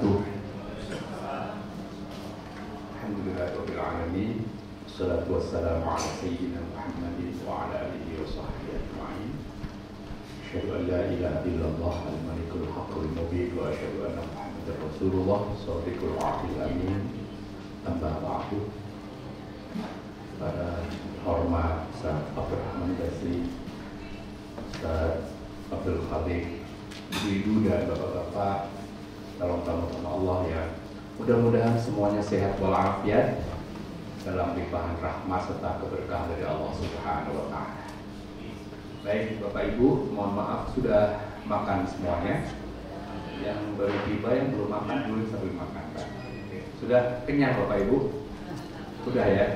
wabarakatuh. Alhamdulillahirabbil alamin. Wassalatu wassalamu ala sayyidina Muhammadin wa ala alihi wa sahbihi ajma'in. Asyhadu an la ilaha illallah al-malikul haqqul mubin wa asyhadu anna Muhammadar Rasulullah shadiqul wa'dil amin. Amma ba'du. Para hormat Ustaz Abdurrahman Basri, Ustaz Abdul Khalik, ibu-ibu dan bapak-bapak, tolong tamu-tamu Allah ya. Mudah-mudahan semuanya sehat walafiat dalam limpahan rahmat serta keberkahan dari Allah Subhanahu wa Ta'ala. Baik, Bapak Ibu, mohon maaf sudah makan semuanya. Yang baru tiba, yang belum makan dulu sambil makan, Pak. Sudah kenyang Bapak Ibu? Sudah ya.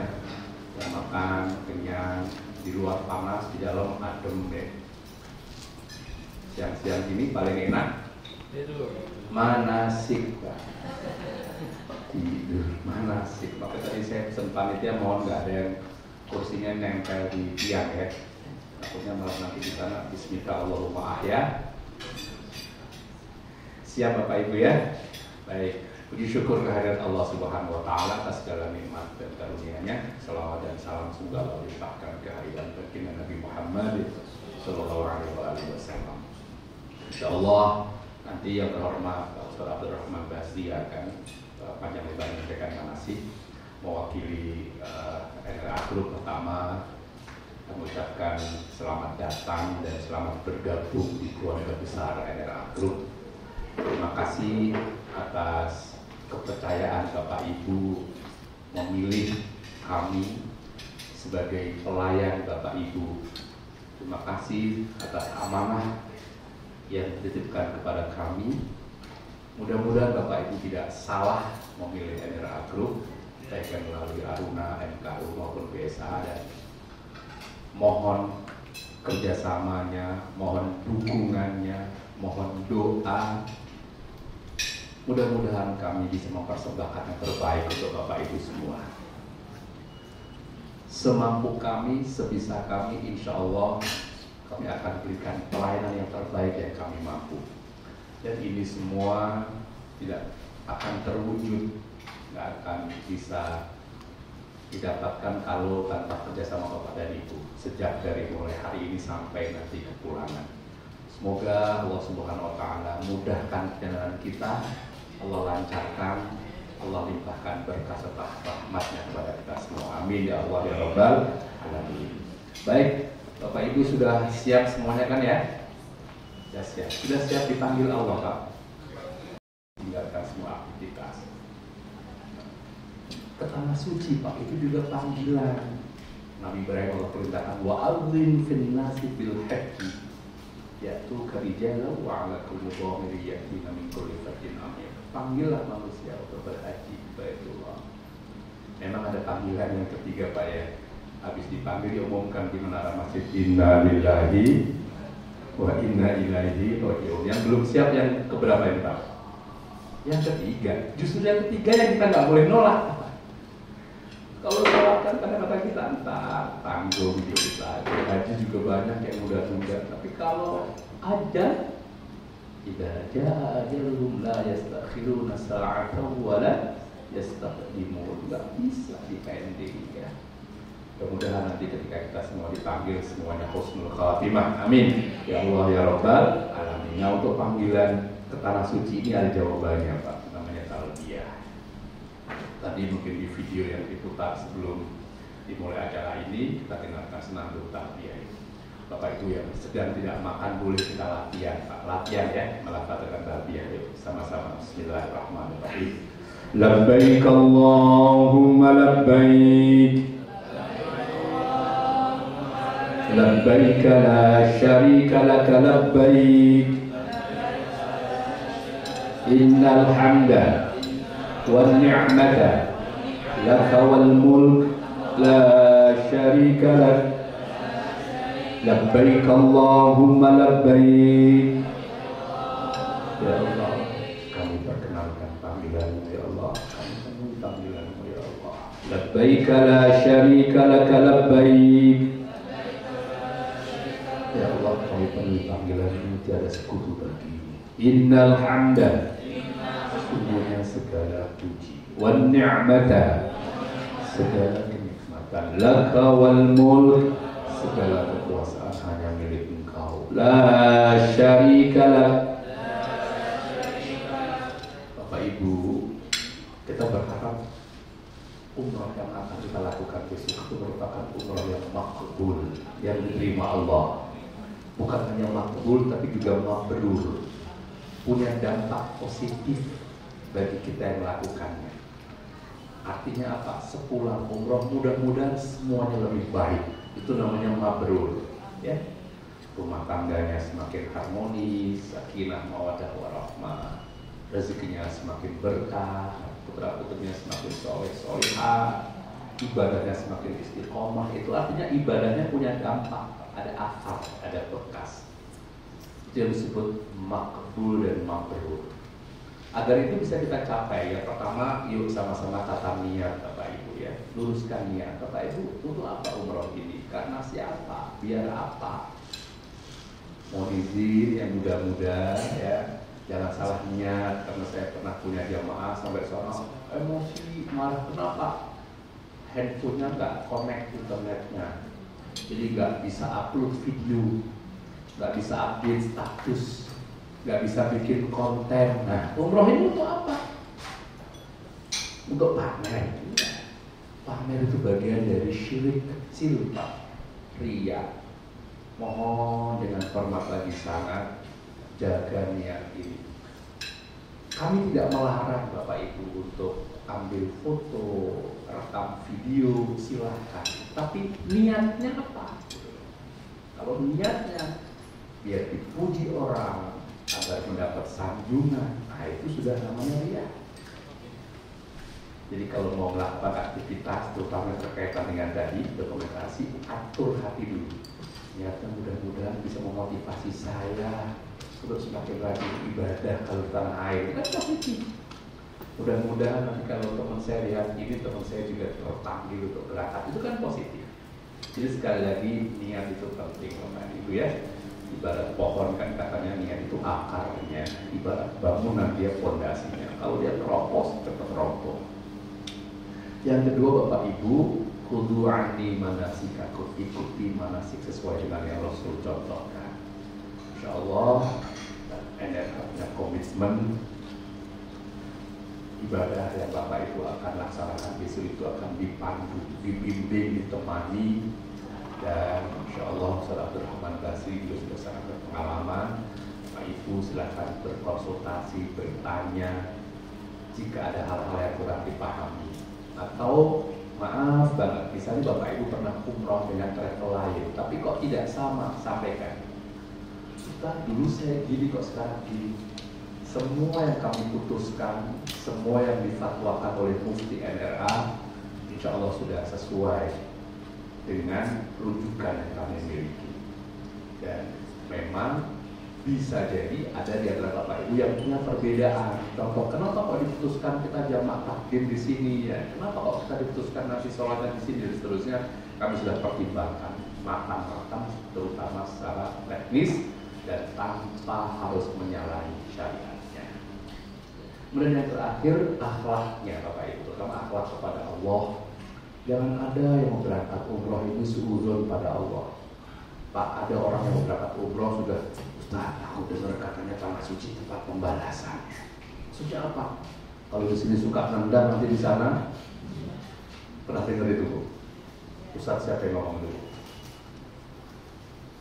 Sudah makan, kenyang. Di luar panas, di dalam adem deh. Siang-siang ini paling enak manasik, Pak. Tidur manasik. Maka tadi saya pesan panitia mohon nggak ada yang kursinya nempel di tiang ya. Takutnya malah nanti di sana Bismillahirrahmanirrahim ya. Siap Bapak Ibu ya. Baik. Puji syukur kehadirat Allah Subhanahu wa Ta'ala atas segala nikmat dan karunia-Nya. Salawat dan salam semoga Allah limpahkan kehadiran baginda Nabi Muhammad sallallahu alaihi wasallam. Insyaallah nanti yang terhormat Pak Ustaz Abdurrahman Basri akan panjang lebar menyampaikan manasik mewakili NRA Group pertama mengucapkan selamat datang dan selamat bergabung di keluarga besar NRA Group. Terima kasih atas kepercayaan Bapak Ibu memilih kami sebagai pelayan Bapak Ibu. Terima kasih atas amanah yang dititipkan kepada kami. Mudah-mudahan Bapak Ibu tidak salah memilih NRA Group, baik yang melalui Aruna, MKU maupun BSA, dan mohon kerjasamanya, mohon dukungannya, mohon doa. Mudah-mudahan kami bisa mempersembahkan yang terbaik untuk Bapak Ibu semua. Semampu kami, sebisa kami, insya Allah kami akan berikan pelayanan yang terbaik yang kami mampu. Dan ini semua tidak akan terwujud, nggak akan bisa didapatkan kalau tanpa kerjasama Bapak dan Ibu sejak dari mulai hari ini sampai nanti kepulangan. Semoga Allah Subhanahu wa Ta'ala mudahkan perjalanan kita, Allah lancarkan, Allah limpahkan berkah serta rahmatnya kepada kita semua. Amin ya Allah ya Rabbal alamin. Baik, Bapak Ibu sudah siap semuanya kan ya? Sudah siap. Sudah siap dipanggil Allah, Pak. Tinggalkan semua aktivitas. Ke tanah suci, Pak, itu juga panggilan. Nabi Ibrahim Allah perintahkan wa adzin fin nasi bil haqqi ya'tuka rijalan wa 'ala kulli dhamir ya'tina min kulli fajjin amir. Panggillah manusia untuk berhaji ke Baitullah. Memang ada panggilan yang ketiga, Pak ya. Habis dipanggil diumumkan di menara masjid, inna lillahi wa inna ilaihi raji'un. Yang belum siap yang keberapa ini Pak? Yang ketiga. Justru yang ketiga yang kita nggak boleh nolak. Kalau nolak kan kadang-kadang kita entar tanggung dikit lagi. Haji juga banyak yang muda-muda. Tapi kalau ada idza jaa ajaluhum la yastakhiruna sa'atan wa la yastaqdimun. Nggak bisa dipending ya. Mudah-mudahan nanti ketika kita semua dipanggil semuanya husnul khatimah. Amin. Ya Allah ya Rabbal alamin. Nah, untuk panggilan ke tanah suci ini ada jawabannya Pak. Namanya talbiyah. Tadi mungkin di video yang diputar sebelum dimulai acara ini kita dengarkan senandung talbiyah. Bapak Ibu yang sedang tidak makan boleh kita latihan Pak. Latihan ya, melafazkan talbiyah yuk sama-sama. Bismillahirrahmanirrahim. Labbaik Allahumma labbaik. لبيك لا شريك لك لبيك إن الحمد والنعمة لك والملك لا شريك لك لبيك اللهم لبيك. Ya Allah, kami perkenalkan panggilan-Mu ya Allah, kami panggilan-Mu ya Allah. Labbaik la syarika laka labbaik. Ya Allah, kami penuhi panggilan ini tiada sekutu bagi. Innal hamda, sungguh puji, wan ni'mata, segala kenikmatan, laka wal mulk, segala kekuasaan hanya milik Engkau, la syarika lak. Bapak Ibu, kita berharap umrah yang akan kita lakukan besok itu merupakan umrah yang makbul, yang diterima Allah. Bukan hanya makbul tapi juga mabrur, punya dampak positif bagi kita yang melakukannya. Artinya apa? Sepulang umrah mudah-mudahan semuanya lebih baik. Itu namanya mabrur, ya. Rumah tangganya semakin harmonis, sakinah mawaddah warahmah, rezekinya semakin berkah, putra-putrinya semakin soleh-solehah, ibadahnya semakin istiqomah. Itu artinya ibadahnya punya dampak, ada akar, ada bekas. Itu yang disebut makbul dan mabrur. Agar itu bisa kita capai, yang pertama, yuk sama-sama tata niat Bapak Ibu ya, luruskan niat. Bapak Ibu, untuk apa umroh ini? Karena siapa? Biar apa? Mohon izin yang muda-muda ya, jangan salah niat, karena saya pernah punya jamaah sampai sono emosi, marah. Kenapa? Handphonenya nggak connect internetnya, jadi nggak bisa upload video, nggak bisa update status, nggak bisa bikin konten. Nah, umroh ini untuk apa? Untuk pamer. Pamer itu bagian dari syirik kecil, Pak. Ria. Mohon dengan hormat lagi sangat jaga niat ini. Kami tidak melarang Bapak Ibu untuk ambil foto, rekam video, silahkan. Tapi niatnya apa? Kalau niatnya biar dipuji orang, agar mendapat sanjungan, nah itu sudah namanya ria. Jadi kalau mau melakukan aktivitas, terutama berkaitan dengan tadi dokumentasi, atur hati dulu. Niatnya mudah-mudahan bisa memotivasi saya untuk semakin rajin ibadah kalau di tanah air. Itu kan positif. Mudah-mudahan nanti kalau teman saya lihat ini, teman saya juga terpanggil untuk berangkat. Itu kan positif. Jadi sekali lagi niat itu penting, Bapak Ibu ya. Ibarat pohon kan katanya niat itu akarnya, ibarat bangunan dia pondasinya. Kalau dia keropos cepat roboh. Yang kedua Bapak Ibu, kudu anni manasikakum, ikuti manasik sesuai dengan yang Rasul contohkan. Insyaallah NRA punya komitmen ibadah yang Bapak Ibu akan laksanakan besok itu akan dipandu, dibimbing, ditemani, dan insyaallah Ustaz Abdul Rahman Basri juga sudah sangat berpengalaman. Bapak Ibu silakan berkonsultasi, bertanya jika ada hal-hal yang kurang dipahami, atau maaf banget, misalnya Bapak Ibu pernah umroh dengan travel lain, tapi kok tidak sama, sampaikan. Kita dulu saya gini kok sekarang gini. Semua yang kami putuskan, semua yang difatwakan oleh Mufti NRA, insya Allah sudah sesuai dengan rujukan yang kami miliki. Dan memang bisa jadi ada di antara Bapak Ibu yang punya perbedaan. Contoh, kenapa kok diputuskan kita jamak takdim di sini ya? Kenapa kok kita diputuskan nanti sholatnya di sini dan seterusnya? Kami sudah pertimbangkan matang-matang, terutama secara teknis dan tanpa harus menyalahi syariatnya. Kemudian yang terakhir, akhlaknya Bapak Ibu, terutama akhlak kepada Allah. Jangan ada yang mau berangkat umroh ini suudzon pada Allah. Pak, ada orang yang mau berangkat umroh sudah, Ustaz, aku dengar katanya tanah suci tempat pembalasannya. Suci apa? Kalau di sini suka nendang, nanti di sana pernah dengar itu, Bu? Ustaz siapa yang ngomong itu?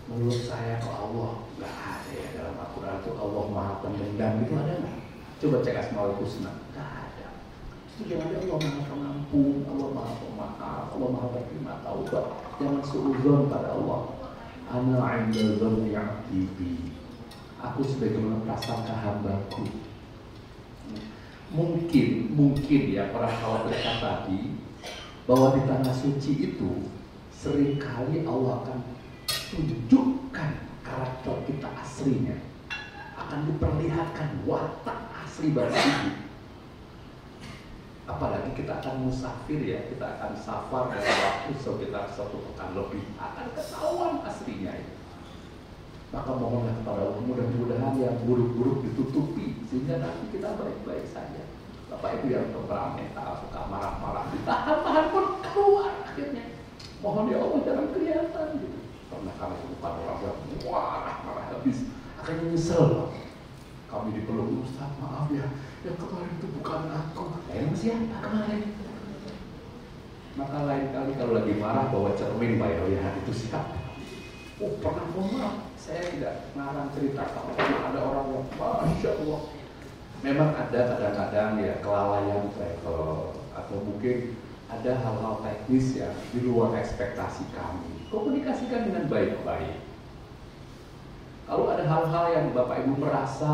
Menurut saya kok Allah nggak ada ya dalam Al-Quran itu Allah Maha Pendendam, itu ada nggak? Coba cek Asmaul Husna, nggak ada. Itu jangan Allah Maha Pengampun, Allah Maha Pemaaf, Allah Maha Penerima Taubat. Jangan suudzon pada Allah. Ana 'inda dzanni 'abdi bi. Aku sebagaimana prasangka hambaku. Mungkin ya para khawatirkan tadi bahwa di tanah suci itu seringkali Allah akan tunjukkan karakter kita aslinya, akan diperlihatkan watak asli bangsa. Apalagi kita akan musafir ya, kita akan safar dalam waktu sekitar 1 pekan lebih, akan ketahuan aslinya itu. Maka mohonlah kepada Allah, mudah-mudahan yang buruk-buruk ditutupi sehingga nanti kita baik-baik saja. Bapak Bapak Ibu yang temperamental, suka marah-marah, ditahan-tahan pun keluar akhirnya. Mohon ya Allah jangan kelihatan gitu. Pernah kami temukan orang yang marah habis, akhirnya nyesel. Kami dipeluk, Ustaz maaf ya, yang kemarin itu bukan aku. Emang siapa kemarin? Maka lain kali kalau lagi marah bawa cermin Pak ya, lihat itu siapa. Oh pernah maaf, saya tidak ngarang cerita kalau ada orang yang Masya Allah. Memang ada kadang-kadang ya kelalaian travel atau mungkin ada hal-hal teknis yang di luar ekspektasi kami. Komunikasikan dengan baik-baik. Kalau ada hal-hal yang Bapak Ibu merasa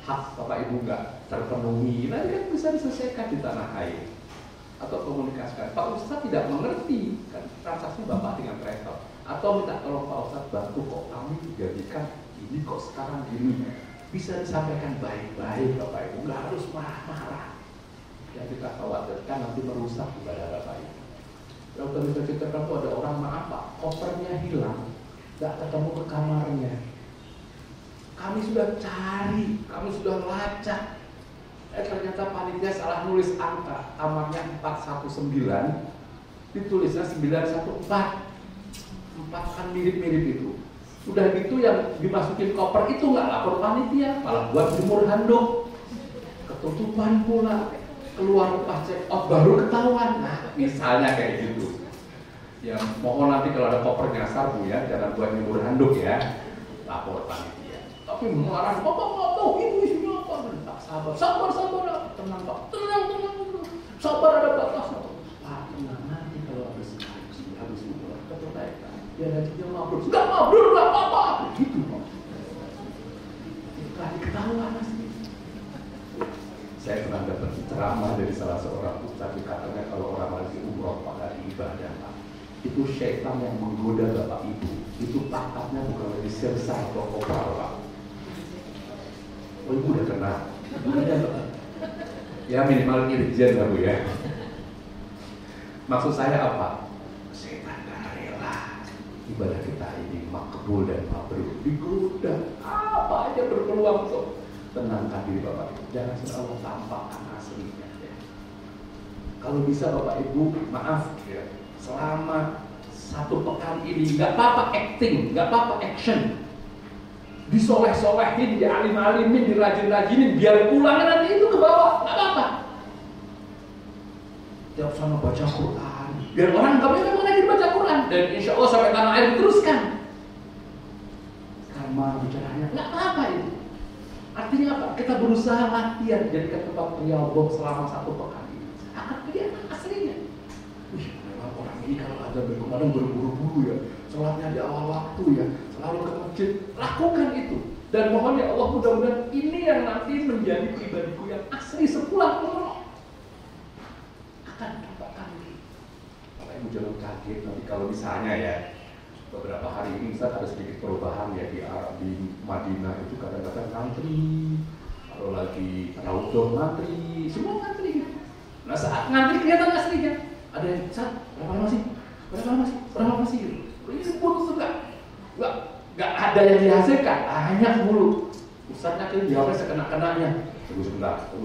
hak Bapak Ibu nggak terpenuhi, nanti kan bisa diselesaikan di tanah air. Atau komunikasikan, Pak Ustadz tidak mengerti kan transaksi Bapak dengan travel. Atau minta tolong Pak Ustadz bantu kok kami dijadikan ini kok sekarang gini. Bisa disampaikan baik-baik Bapak Ibu, nggak harus marah-marah. Yang kita khawatirkan nanti merusak ibadah Bapak Ibu. Kalau kita ceritakan tuh ada orang maaf Pak, kopernya hilang, nggak ketemu ke kamarnya. Kami sudah cari, kami sudah lacak. Ternyata panitia salah nulis angka, kamarnya 419, ditulisnya 914. 4 kan mirip-mirip itu. Udah gitu yang dimasukin koper itu nggak lapor panitia, malah buat jemur handuk, ketutupan pula, keluar pas check out baru ketahuan. Nah, misalnya kayak gitu. Ya mohon nanti kalau ada koper nyasar Bu ya, jangan buat jemur handuk ya, lapor panitia. Tapi marah, Bapak nggak tahu itu isinya apa? Tak sabar, tenang Pak, tenang, sabar ada batasnya. Pak tenang, nanti kalau habis umur keterkaitan. Ya nantinya mabrur, nggak mabrur, nggak apa-apa, gitu Pak. Setelah diketahuan asli. Saya pernah dapat ceramah dari salah seorang ustaz, katanya kalau orang lagi umroh pada ibadah Pak, itu syaitan yang menggoda Bapak Ibu, itu pangkatnya bukan lagi sersa atau kopral Pak. Oh Ibu udah kenal, ya minimal irjen lah Bu ya. Maksud saya apa? Setan gak rela ibadah kita ini makbul dan mabrur, digoda apa aja berpeluang tuh. Tenangkan diri Bapak Ibu, jangan selalu tampakkan aslinya ya. Kalau bisa Bapak Ibu maaf ya, selama 1 pekan ini nggak apa-apa acting, nggak apa-apa action, disoleh-solehin, dialim-alimin, dirajin-rajinin, biar pulangnya nanti itu ke bawah, nggak apa-apa. Tiap sama baca Quran, biar orang nggak punya memang lagi baca Quran, dan insya Allah sampai tanah air teruskan. Karma bicaranya nggak apa-apa itu. Artinya apa? Kita berusaha latihan jadikan tempat riyadhah selama 1 pekan ini. Akan kelihatan aslinya. Wih, memang orang ini kalau ada kemarin berburu-buru ya, sholatnya di awal waktu ya, selalu ke masjid. Lakukan itu. Dan mohon ya Allah mudah-mudahan ini yang nanti menjadi pribadiku yang asli sepulang umroh. Akan dapatkan ini. Bapak Ibu jangan kaget nanti kalau misalnya ya, beberapa hari ini Ustaz ada sedikit perubahan ya di Madinah itu kadang-kadang ngantri, kalau lagi raudhah ngantri, semua ngantri gitu. Nah saat ngantri kelihatan aslinya. Ada yang Ustaz, berapa lama sih? Gitu. Ini putus nggak ada yang dihasilkan, hanya mulu. Ustaznya akhirnya jawabnya sekena-kenanya. Tunggu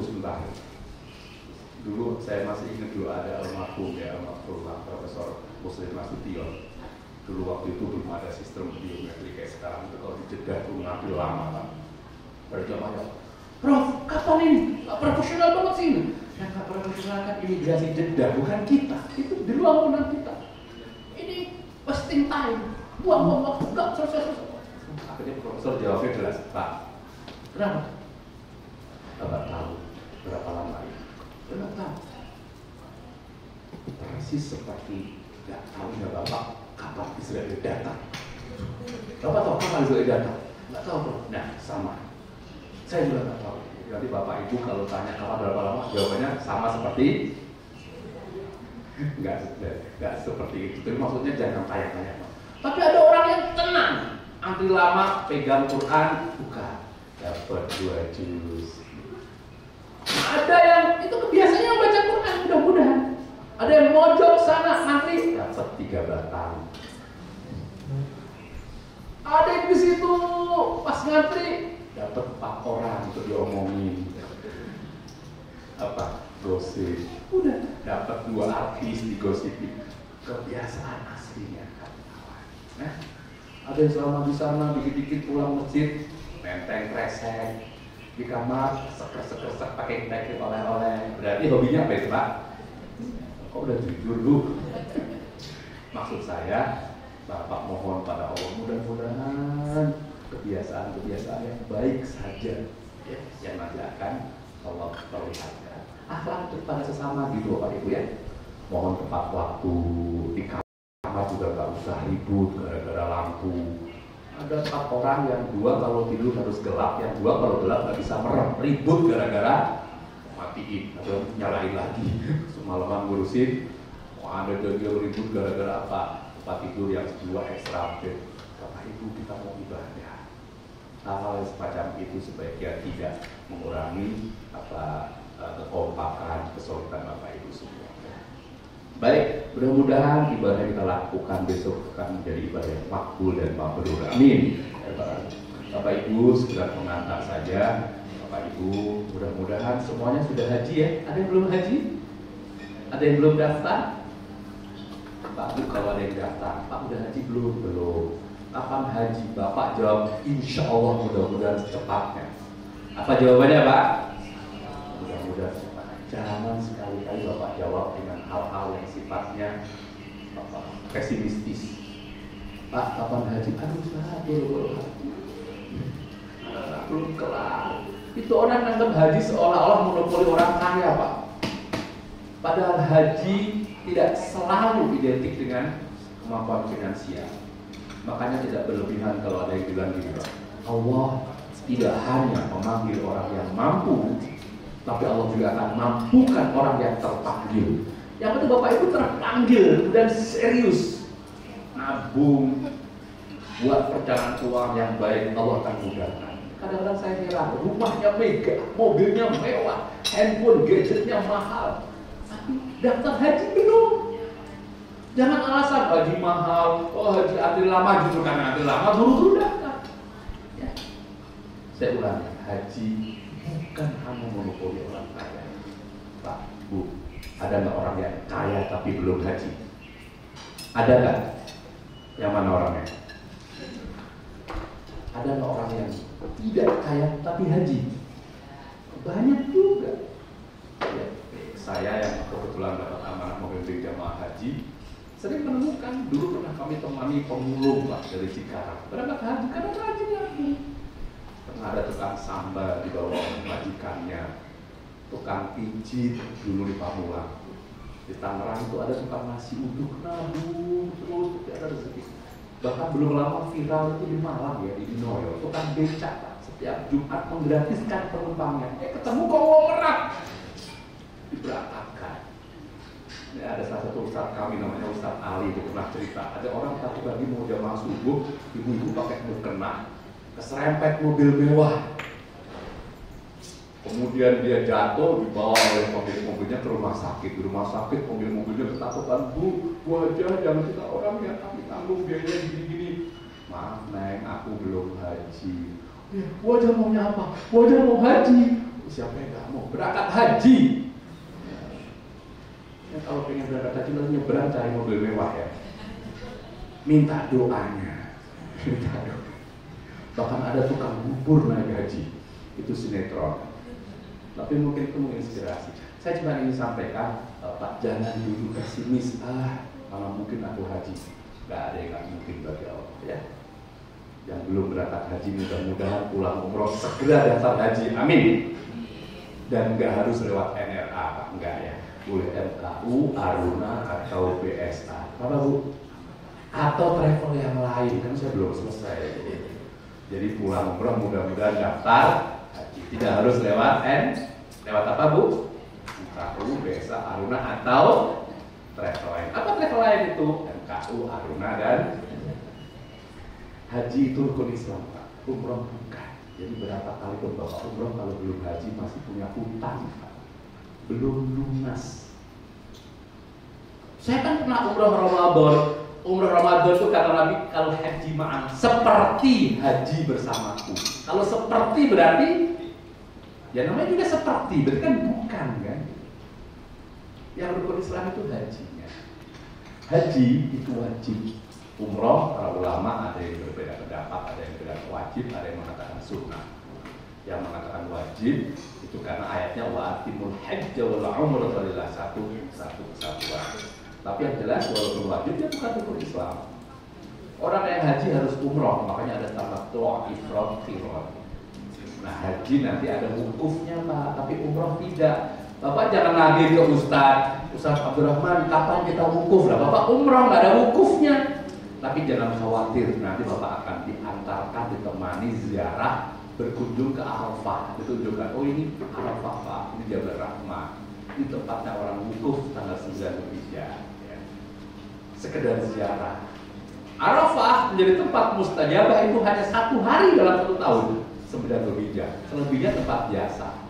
sebentar. Dulu saya masih ingat dulu ada almarhum Profesor Muslim Nasution. Dulu waktu itu belum ada sistem biometrik kayak sekarang itu, kalau dijedah itu ngambil lama kan. Pada zamannya, Prof, kapan ini? Gak profesional banget sih ini. Yang gak profesional kan imigrasi jedah, bukan kita. Itu di luar wewenang kita. Ini wasting time, buang waktu, gak selesai. Akhirnya profesor jawabnya jelas, Pak. Kenapa? Gak tahu berapa lama ini. Gak tahu. Persis seperti gak tahunya Bapak kapan Israel datang. Bapak tahu kapan Israel datang? Nggak tahu bro. Nah sama. Saya juga nggak tahu. Nanti Bapak Ibu kalau tanya kapan berapa lama, jawabannya sama seperti nggak seperti itu. Tapi maksudnya jangan tanya-tanya. Tapi ada orang yang tenang, antri lama, pegang Quran, buka, dapat 2 juz. Ada yang itu kebiasaannya baca Quran, mudah-mudahan. Ada yang mojok sana antri dapat 3 batang. Ada yang di situ pas ngantri dapat 4 orang untuk diomongin. Apa? gosip. Udah dapat 2 artis digosipin. Kebiasaan aslinya kawan. Nah, ada yang selama di sana dikit-dikit pulang masjid, menteng kresek di kamar, sekek pakai teh oleh-oleh. Berarti hobinya apa itu Pak? Kok udah jujur lu? Maksud saya, Bapak mohon pada Allah mudah-mudahan kebiasaan-kebiasaan yang baik saja ya, yang nanti akan Allah perlihatkan. Akhlak pada sesama gitu Bapak Ibu ya. Mohon tepat waktu, di kamar juga gak usah ribut gara-gara lampu. Ada 4 orang, yang 2 kalau tidur harus gelap, yang 2 kalau gelap gak bisa merem, ribut gara-gara matiin atau nyalain lagi. Semalaman ngurusin, ada juga ribut gara-gara apa? Tempat tidur yang 2 ekstra bed. Bapak Ibu kita mau ibadah. Hal-hal semacam itu sebaiknya tidak mengurangi kekompakan, kesulitan Bapak Ibu semua. Baik, mudah-mudahan ibadah yang kita lakukan besok akan menjadi ibadah yang makbul dan mabrur. Amin. Bapak Ibu segera mengantar saja. Bapak Ibu, mudah-mudahan semuanya sudah haji ya. Ada yang belum haji? Ada yang belum daftar? Pak Bu, kalau ada yang daftar, Pak udah haji belum? Belum. Kapan haji? Bapak jawab, insya Allah mudah-mudahan secepatnya. Apa jawabannya Pak? Mudah-mudahan secepatnya. Jangan sekali-kali Bapak jawab dengan hal-hal yang sifatnya pesimistis. Pak, kapan haji? Aduh, belum kelar. Itu orang anggap haji seolah-olah monopoli orang kaya Pak. Padahal haji tidak selalu identik dengan kemampuan finansial. Makanya tidak berlebihan kalau ada yang bilang gini Pak, Allah tidak hanya memanggil orang yang mampu, tapi Allah juga akan mampukan orang yang terpanggil. Yang penting Bapak Ibu terpanggil dan serius nabung, buat perjalanan keuangan yang baik, Allah akan mudahkan. Kadang-kadang saya heran, rumahnya megah, mobilnya mewah, handphone, gadgetnya mahal, tapi daftar haji belum. Jangan alasan haji mahal, oh haji antri lama, justru karena antri lama buru-buru daftar. Ya. Saya ulangi, haji bukan hanya monopoli orang kaya. Pak, Bu, ada nggak orang yang kaya tapi belum haji? Ada nggak? Yang mana orangnya? Ada nggak orang yang tidak kaya tapi haji? Banyak juga. Ya, saya yang kebetulan dapat amanah memimpin jamaah haji, sering menemukan, dulu pernah kami temani pemulung Pak dari Cikarang berangkat haji, karena haji lagi. Pernah ada tukang sambal di bawah majikannya, tukang pijit dulu di Pamulang. Di Tangerang itu ada tukang nasi uduk, nabung terus tidak ada rezeki. Bahkan belum lama viral itu di Malang ya, di Dinoyo, tukang becak Pak, setiap Jumat menggratiskan penumpangnya. Ketemu konglomerat, diberangkatkan. Ya, ada salah satu ustaz kami namanya Ustaz Ali, dia pernah cerita, ada orang pagi-pagi mau jamaah subuh, ibu-ibu pakai mukena, keserempet mobil mewah. Kemudian dia jatuh, dibawa oleh mobilnya ke rumah sakit. Di rumah sakit mobil-mobilnya ketakutan, Bu aja, jangan kita orang yang kami tanggung biayanya gini-gini. Maaf Neng, aku belum haji. Bu aja maunya apa? Bu aja mau haji. Siapa yang gak mau berangkat haji? Ya, kalau pengen berangkat haji lalu nyebrang cari mobil mewah ya. Minta doanya. Minta doa. Bahkan ada tukang bubur naik haji. Itu sinetron. Tapi mungkin itu menginspirasi. Saya cuma ingin sampaikan, Pak, jangan dulu pesimis. Kalau mungkin aku haji, nggak ada yang nggak mungkin bagi Allah. Ya. Yang belum berangkat haji mudah-mudahan pulang umroh segera daftar haji. Amin. Dan nggak harus lewat NRA, Pak. Enggak ya. Boleh MKU, Aruna, atau BSA. Apa Bu? Atau travel yang lain, kan saya belum selesai. Jadi pulang umroh mudah-mudahan daftar haji. Tidak harus lewat lewat apa Bu? MKU, BSA, Aruna, atau travel lain. Apa travel lain itu? MKU, Aruna, dan haji itu rukun Islam Pak. Umroh bukan. Jadi berapa kali pun Bapak umroh kalau belum haji masih punya hutang Pak. Belum lunas. Saya kan pernah umroh Ramadan. Umroh Ramadan itu kata Nabi, kalau haji ma'an seperti haji bersamaku. Kalau seperti berarti ya namanya juga seperti, berarti kan bukan kan. Yang rukun Islam itu hajinya. Haji itu wajib. Umroh, para ulama ada yang berbeda pendapat, ada yang bilang wajib, ada yang mengatakan sunnah. Yang mengatakan wajib itu karena ayatnya wa atimul hajja wal umrata lillah, satu kesatuan. Tapi yang jelas walaupun wajib dia bukan rukun Islam. Orang yang haji harus umroh, makanya ada tamattu, ifrad, qiran. Nah haji nanti ada wukufnya Pak, tapi umroh tidak. Bapak jangan lagi ke Ustaz Abdurrahman, kapan kita wukuf lah? Bapak umroh nggak ada wukufnya. Tapi jangan khawatir, nanti Bapak akan diantarkan, ditemani ziarah, berkunjung ke Arafah, ditunjukkan, oh ini Arafah Pak, ini Jabal Rahmah, ini tempatnya orang wukuf tanggal 9 Dzulhijjah. Ya. Sekedar ziarah. Arafah menjadi tempat mustajabah itu hanya 1 hari dalam 1 tahun, 9 Dzulhijjah. Selebihnya tempat biasa.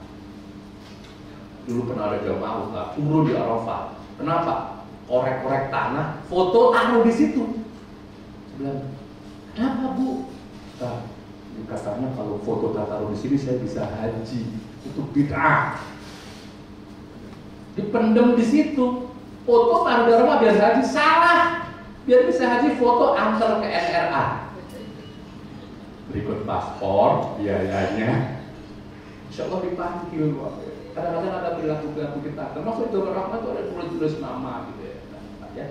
Dulu pernah ada jamaah Ustaz turun di Arafah. Kenapa? Korek-korek tanah, foto taruh di situ. Bilang, kenapa Bu? Nah, katanya kalau foto taruh di sini saya bisa haji. Itu bid'ah. Dipendem di situ. Foto taruh di Arafah biar haji, salah. Biar bisa haji foto antar ke NRA. Berikut paspor, biayanya. Insya Allah dipanggil. Kadang-kadang ada perilaku kita, termasuk Jabal Rahmah itu ada tulis nama gitu ya.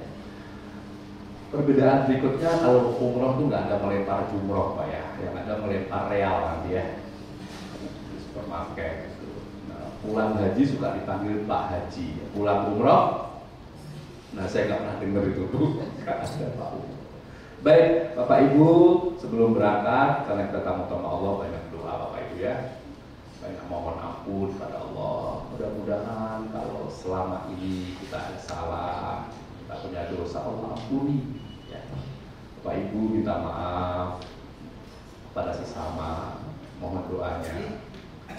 Perbedaan berikutnya kalau umroh itu nggak ada melempar jumroh Pak ya, yang ada melempar real nanti ya di supermarket gitu. Nah, pulang haji suka dipanggil Pak Haji, pulang umroh, nah saya nggak pernah dengar itu tuh, nggak ada Pak. Baik Bapak Ibu, sebelum berangkat karena kita tamu sama Allah banyak doa Bapak Ibu ya. Banyak mohon ampun pada Allah. Mudah-mudahan kalau selama ini kita ada salah, kita punya dosa, Allah ampuni. Ya. Bapak Ibu minta maaf pada sesama, mohon doanya.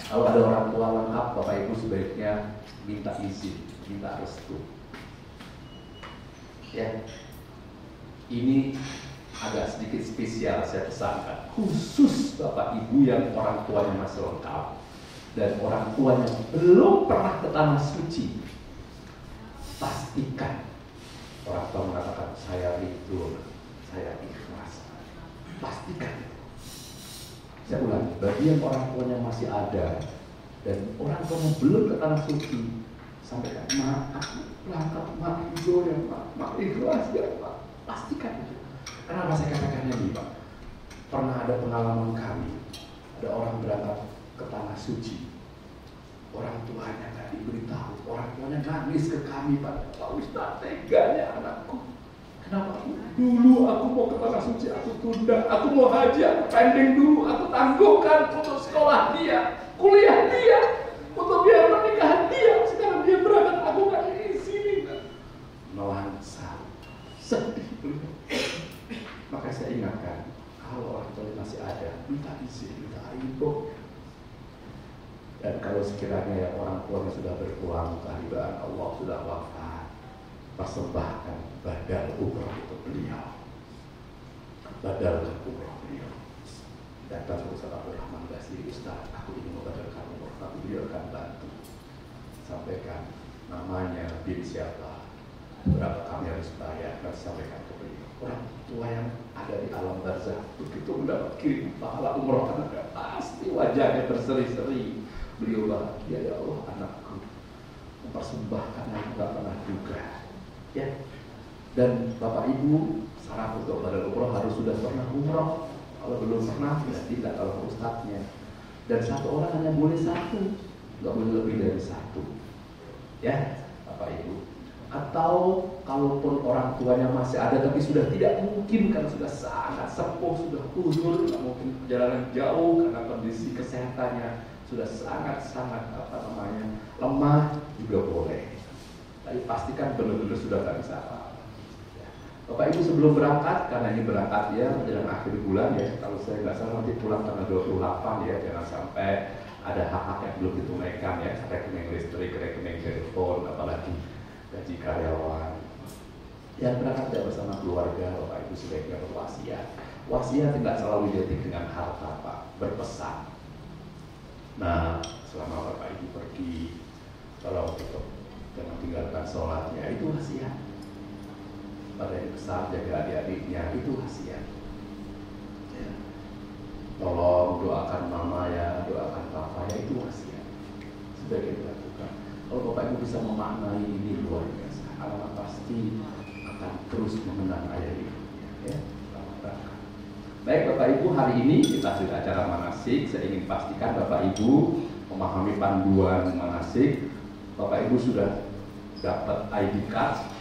Kalau ada orang tua lengkap, Bapak Ibu sebaiknya minta izin, minta restu. Ya, ini agak sedikit spesial saya pesankan, khusus Bapak Ibu yang orang tuanya masih lengkap dan orang tuanya belum pernah ke tanah suci, pastikan orang tua mengatakan saya ridho, saya ikhlas, pastikan. Saya ulangi, bagi yang orang tuanya masih ada dan orang tuanya belum ke tanah suci, sampaikan maaf, lengkap, maaf ridho ya Pak, maaf ikhlas ya Pak, pastikan itu. Kenapa saya katakan ini Pak? Pernah ada pengalaman kami, ada orang berangkat ke tanah suci, orang tuanya nggak diberitahu, orang tuanya nangis ke kami Pak Ustaz, teganya anakku. Kenapa? Dulu aku mau ke tanah suci, aku tunda, aku mau haji, aku pending dulu, aku tangguhkan untuk sekolah dia, kuliah dia, untuk biaya pernikahan dia. Sekarang dia berangkat, aku nggak di sini. Melansar, sedih beliau. Maka saya ingatkan, kalau orang tua masih ada, minta izin, minta ridho. Dan kalau sekiranya yang orang tuanya sudah berpulang ke hadirat Allah, sudah wafat, persembahkan badal umrah untuk beliau. Badal umrah beliau. Datang ke Ustaz Abdurrahman Basri, Ustaz, aku ingin membadalkan umrah, tapi beliau akan bantu. Sampaikan namanya, bin siapa, berapa kami harus bayar, dan sampaikan ke beliau. Orang tua yang ada di alam barzah begitu mendapat kirim pahala umroh karena pasti wajahnya berseri-seri. Beliau bahagia, ya Allah anakku mempersembahkan yang tidak pernah duga. Ya. Dan Bapak Ibu syarat untuk badal umroh harus sudah pernah umroh. Kalau belum pernah ya tidak, kalau ustadznya. Dan satu orang hanya boleh satu, nggak boleh lebih dari satu. Ya Bapak Ibu. Atau kalaupun orang tuanya masih ada tapi sudah tidak mungkin karena sudah sangat sepuh, sudah uzur, tidak mungkin perjalanan jauh karena kondisi kesehatannya sudah sangat lemah, juga boleh. Tapi pastikan benar-benar sudah tak bisa apa-apa. Bapak Ibu sebelum berangkat, karena ini berangkat ya menjelang akhir bulan ya, kalau saya nggak salah nanti pulang tanggal 28 ya, jangan sampai ada hak-hak yang belum ditunaikan ya, rekening listrik, rekening telepon, apalagi gaji karyawan. Yang berangkat tidak bersama keluarga, Bapak Ibu sebaiknya berwasiat. Wasiat tidak selalu identik dengan harta Pak, berpesan. Nah, selama Bapak Ibu pergi, kalau tetap jangan tinggalkan sholatnya, itu wasiat. Pada yang besar jaga adik-adiknya, itu wasiat. Ya. Tolong doakan mama ya, doakan papa ya, itu wasiat. Sebagai dilakukan. Kalau Bapak Ibu bisa memaknai ini luar biasa, anak pasti akan terus mengenang ayat ini. Ya. Baik Bapak Ibu, hari ini kita sudah acara manasik. Saya ingin pastikan Bapak Ibu memahami panduan manasik. Bapak Ibu sudah dapat ID card.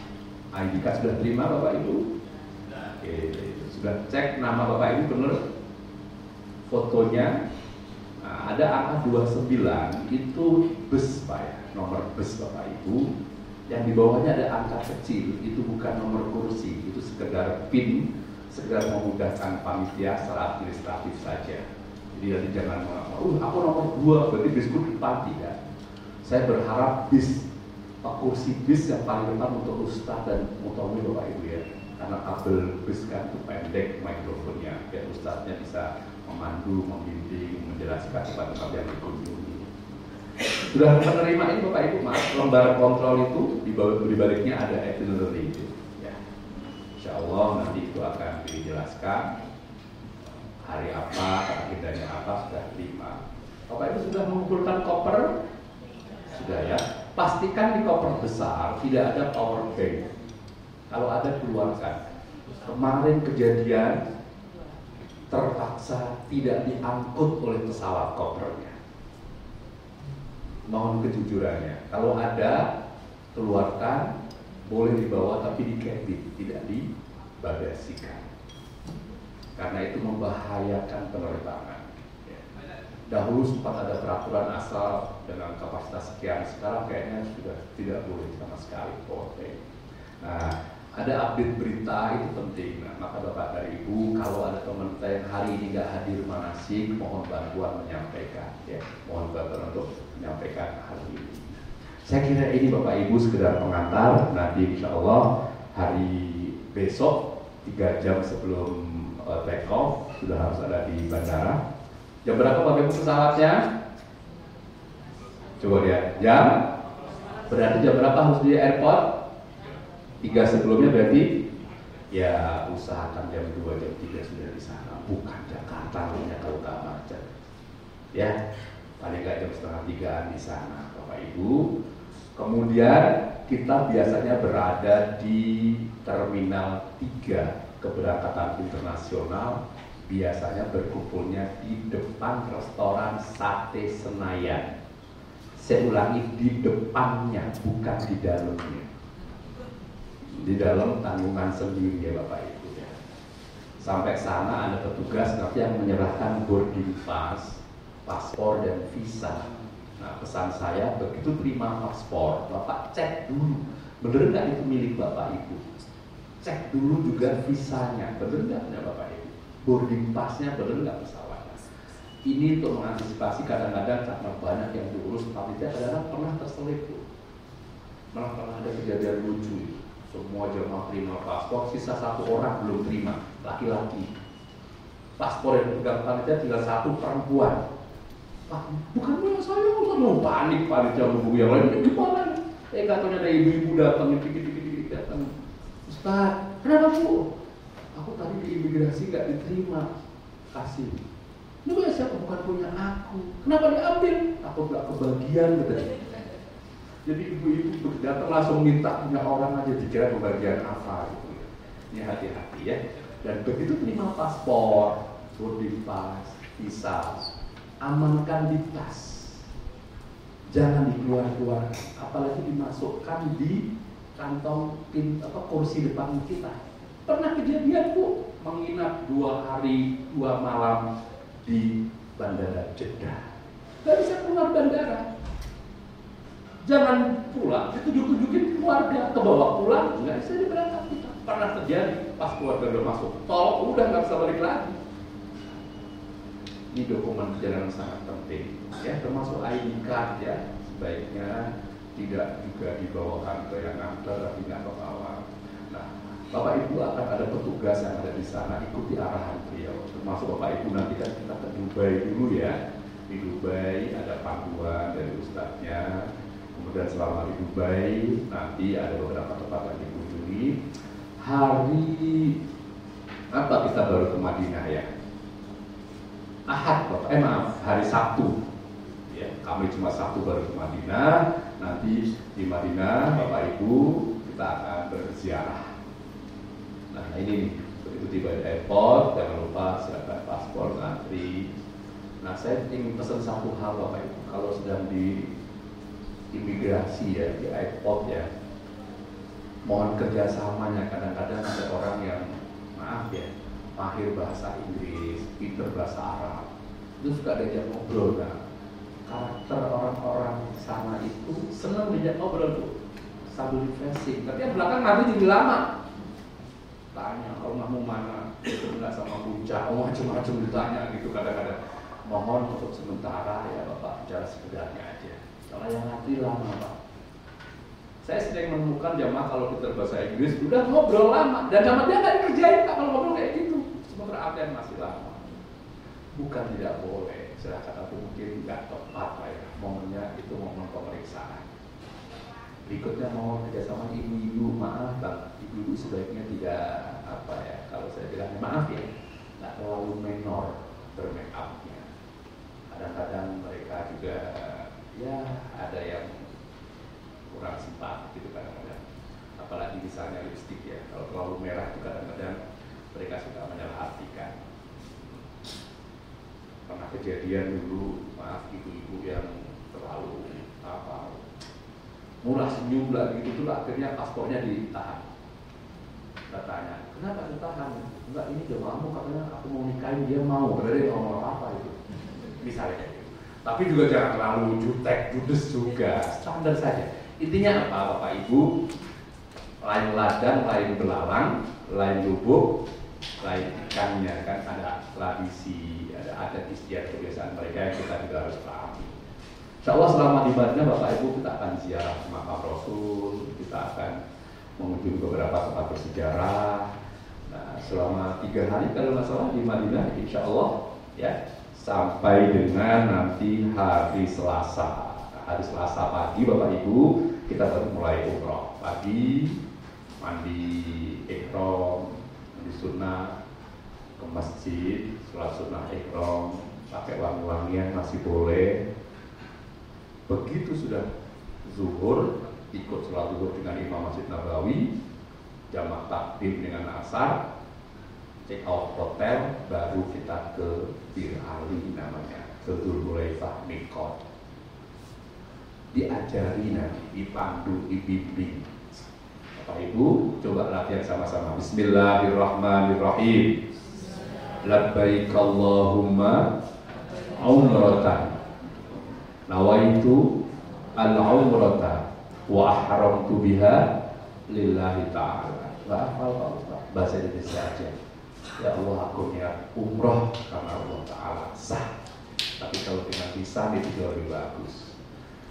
ID card sudah terima Bapak Ibu? Oke, sudah cek nama Bapak Ibu benar? Fotonya ada angka 29, itu bus Pak ya, nomor bus Bapak Ibu. Yang di bawahnya ada angka kecil, itu bukan nomor kursi, itu sekedar PIN, sekedar memudahkan panitia secara administratif saja. Jadi nanti jangan mengatakan, aku nomor 2, berarti bisku depan, tidak. Saya berharap kursi bis yang paling depan untuk Ustadz dan Mutomi Bapak Ibu ya, karena kabel bis kan itu pendek mikrofonnya, biar Ustadznya bisa memandu, membimbing, menjelaskan kepada tempat yang dikunjungi. Sudah menerima ini Bapak Ibu, Mas, lembar kontrol itu di baliknya ada itinerary itu. Ya. Insya Allah nanti itu akan dijelaskan hari apa, agendanya apa, sudah terima. Bapak Ibu sudah mengumpulkan koper? Sudah ya. Pastikan di koper besar tidak ada power bank. Kalau ada keluarkan. Kemarin kejadian terpaksa tidak diangkut oleh pesawat kopernya. Mohon kejujurannya. Kalau ada keluarkan, boleh dibawa tapi di cabin, tidak dibagasikan. Karena itu membahayakan penerbangan. Dahulu sempat ada peraturan asal dengan kapasitas sekian, sekarang kayaknya sudah tidak boleh sama sekali. Nah, ada update berita itu penting. Nah, maka Bapak dan Ibu, kalau ada teman kita yang hari ini nggak hadir manasik, mohon bantuan menyampaikan, ya, mohon bantuan untuk menyampaikan hal ini. Saya kira ini Bapak Ibu sekedar pengantar. Nanti Insya Allah hari besok 3 jam sebelum take off sudah harus ada di bandara. Jam berapa Bapak Ibu pesawatnya? Coba lihat jam. Berarti jam berapa harus di airport? 3 sebelumnya berarti ya usahakan jam 2, jam 3 sudah di sana. Bukan Jakarta hanya kalau nggak macet. Ya, paling nggak jam setengah 3-an di sana Bapak Ibu. Kemudian kita biasanya berada di Terminal 3 keberangkatan internasional. Biasanya berkumpulnya di depan restoran Sate Senayan. Saya ulangi, di depannya, bukan di dalamnya. Di dalam tanggungan sendiri ya Bapak Ibu ya. Sampai sana ada petugas nanti yang menyerahkan boarding pass, paspor dan visa. Nah, pesan saya begitu terima paspor, Bapak cek dulu, bener nggak itu milik Bapak Ibu. Cek dulu juga visanya, bener nggak ya Bapak Ibu. Boarding passnya bener nggak pesawatnya. Ini untuk mengantisipasi kadang-kadang karena banyak yang diurus, tapi kadang-kadang pernah terselip tuh. Malah pernah ada kejadian lucu. Semua jemaah terima paspor, sisa 1 orang belum terima, laki-laki. Paspor yang dipegang panitia tinggal 1 perempuan. Pak, bukan punya saya, mau panik yang menghubungi yang lain. Ini gimana? Katanya ada ibu-ibu datang, dikit-dikit datang. Ustaz, kenapa Bu? Aku tadi di imigrasi nggak diterima. Kasih. Ini punya siapa? Bukan punya aku. Kenapa diambil? Aku nggak kebagian gitu. Jadi ibu-ibu datang langsung minta punya orang aja, dikira kebagian apa gitu. Ini hati-hati ya. Dan begitu terima paspor, boarding pass, visa, amankan di tas. Jangan dikeluar-keluarkan, apalagi dimasukkan di kantong kursi depan kita. Pernah kejadian Bu, menginap 2 hari 2 malam di Bandara Jeddah. Gak bisa keluar bandara. Jangan pulang, ditunjuk-tunjukin keluarga, kebawa pulang, nggak bisa diberangkat kita. Pernah terjadi, pas keluarga udah masuk tol, udah nggak bisa balik lagi. Ini dokumen perjalanan sangat penting, ya, termasuk ID card ya, sebaiknya tidak juga dibawakan ke yang nganter, tapi nggak kebawa. Nah, Bapak Ibu akan ada petugas yang ada di sana, ikuti arahan beliau. Termasuk Bapak Ibu nanti kan kita ke Dubai dulu ya. Di Dubai ada panduan dari ustadznya. Kemudian selama di Dubai nanti ada beberapa tempat yang dikunjungi. Hari apa kita baru ke Madinah ya? Ahad, maaf, hari Sabtu. Ya, kami cuma Sabtu baru ke Madinah. Nanti di Madinah, Bapak Ibu, kita akan berziarah. Nah, ini begitu tiba di airport, jangan lupa siapkan paspor, antri. Nah, saya ingin pesan satu hal Bapak Ibu, kalau sedang di imigrasi ya, di airport ya, mohon kerjasamanya. Kadang-kadang ada orang yang, maaf ya, mahir bahasa Inggris, pinter bahasa Arab, itu suka diajak ngobrol. Nah, karakter orang-orang sana itu senang diajak ngobrol tuh, sambil refreshing. Tapi yang belakang nanti jadi lama. Tanya, rumahmu mana? Itu enggak sama puncak, macam-macam ditanya gitu kadang-kadang. Mohon untuk sementara ya Bapak, bicara sekedarnya aja. Kalau yang nanti lama Pak. Saya sering menemukan jamaah kalau kita bahasa Inggris udah ngobrol lama dan sama dia nggak dikerjain Pak kalau ngobrol kayak gitu. Sementara absen masih lama. Bukan tidak boleh, saya kata mungkin nggak tepat Pak ya. Momennya itu momen pemeriksaan. Berikutnya mau kerjasama ibu-ibu, maaf Bang, ibu-ibu sebaiknya tidak apa ya, kalau saya bilang maaf ya, nggak terlalu menor bermake up-nya. Kadang-kadang mereka juga ya ada yang kurang simpatik gitu kadang-kadang, apalagi misalnya lipstik ya, kalau terlalu merah itu kadang-kadang mereka suka menyalahartikan. Pernah kejadian dulu, maaf, ibu-ibu yang terlalu apa murah senyum lah gitu tuh, akhirnya paspornya ditahan. Kita tanya, kenapa ditahan? Enggak, ini jamaahmu katanya aku mau nikahin, dia mau, berarti dia ngomong apa itu misalnya gitu. Tapi juga jangan terlalu jutek, judes juga, standar saja. Intinya apa Bapak Ibu? Lain ladang, lain belalang, lain lubuk, lain ikannya, kan ada tradisi, ada adat istiadat kebiasaan mereka yang kita juga harus pahami. Insya Allah selama di Madinah Bapak Ibu kita akan ziarah makam Rasul, kita akan mengunjungi beberapa tempat bersejarah. Nah, selama 3 hari kalau nggak salah di Madinah, insya Allah ya, sampai dengan nanti hari Selasa. Hari Selasa pagi Bapak Ibu kita baru mulai umroh. Pagi mandi ihram, mandi sunnah, ke masjid, sholat sunnah ihram, pakai wangi-wangian masih boleh. Begitu sudah zuhur, ikut sholat zuhur dengan Imam Masjid Nabawi, jamak takdim dengan asar, check out hotel, baru kita ke Bir Ali namanya, ke Dzulhulaifah Mikot. Diajari nanti, dipandu, dibimbing. Bapak Ibu, coba latihan sama-sama. Bismillahirrahmanirrahim. Labbaik Allahumma umratan. Nawaitu al-umrata wa ahramtu biha lillahi ta'ala. Nggak hafal bahasa Indonesia aja. Ya Allah, aku niat umroh karena Allah Ta'ala, sah. Tapi kalau dengan lisan itu jauh lebih bagus.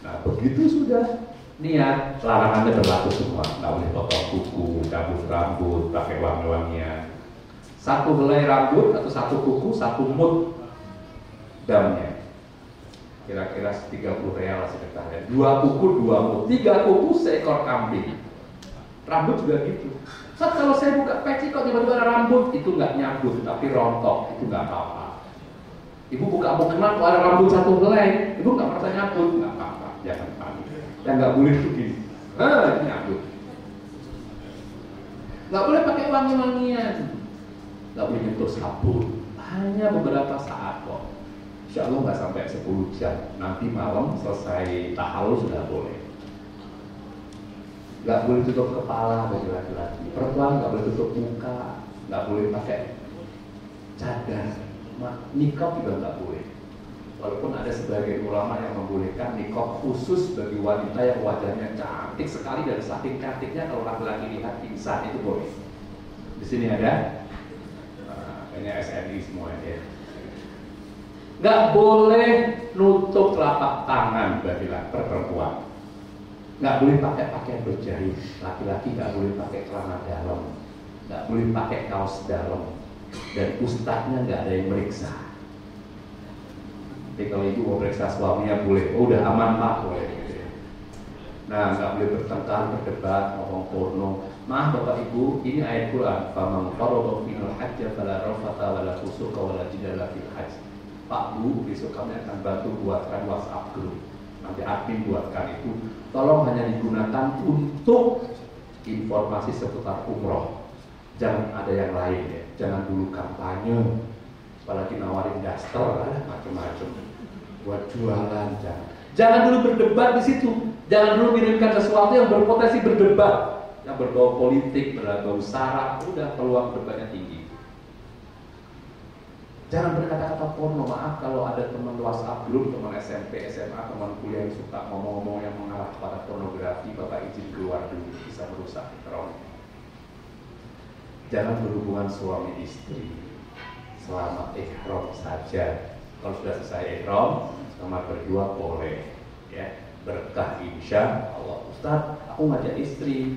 Nah, begitu sudah niat, larangannya berlaku semua. Nggak boleh potong kuku, cabut rambut, pakai wangi-wangian. Satu helai rambut atau satu kuku, satu mut damnya. Kira-kira 30 real sekitarnya. 2 kuku, 2 mut. 3 kuku, seekor kambing. Rambut juga gitu. Saat kalau saya buka peci kok tiba-tiba ada rambut, itu nggak nyambut, tapi rontok, itu nggak apa-apa. Ibu buka mukena kok ada rambut 1 helai, ibu nggak merasa nyambut, nggak apa-apa, jangan panik. Yang nggak boleh itu gini, nyambut. Nggak boleh pakai wangi-wangian, nggak boleh nyentuh sabun, hanya beberapa saat kok. Insya Allah nggak sampai 10 jam. Nanti malam selesai tahallul sudah boleh. Nggak boleh tutup kepala bagi laki-laki. Perempuan nggak boleh tutup muka, nggak boleh pakai cadar, nikab juga nggak boleh. Walaupun ada sebagian ulama yang membolehkan nikab khusus bagi wanita yang wajahnya cantik sekali dan saking cantiknya kalau laki-laki lihat pingsan itu boleh. Di sini ada, kayaknya SNI semua ya. Nggak boleh nutup telapak tangan bagi perempuan. Nggak boleh pakai pakaian berjahit. Laki-laki nggak boleh pakai celana dalam, nggak boleh pakai kaos dalam, dan ustadznya nggak ada yang meriksa. Jadi kalau ibu mau periksa suaminya boleh, oh udah aman pak, boleh. Nah, nggak boleh bertengkar, berdebat, ngomong porno. Maaf Bapak Ibu, ini ayat Quran. Faman farada minal hajja fala rafata wala fusuqa wala jidala fil hajj. Pak Bu, besok kami akan bantu buatkan WhatsApp group. Nanti admin buatkan itu. Tolong hanya digunakan untuk informasi seputar umroh. Jangan ada yang lain ya. Jangan dulu kampanye, apalagi nawarin daster, macam-macam. Buat jualan, jangan dulu berdebat di situ. Jangan dulu kirimkan sesuatu yang berpotensi berdebat, yang berbau politik, berbau sara. Udah peluang debatnya tinggi. Jangan berkata-kata porno. Maaf kalau ada teman WhatsApp group, teman SMP, SMA, teman kuliah yang suka ngomong-ngomong yang mengarah pada pornografi, Bapak izin keluar dulu, bisa merusak ikram. Jangan berhubungan suami istri selama ihram saja. Kalau sudah selesai ihram, kamar berdua boleh, ya, berkah insya Allah. Ustaz, aku ngajak istri,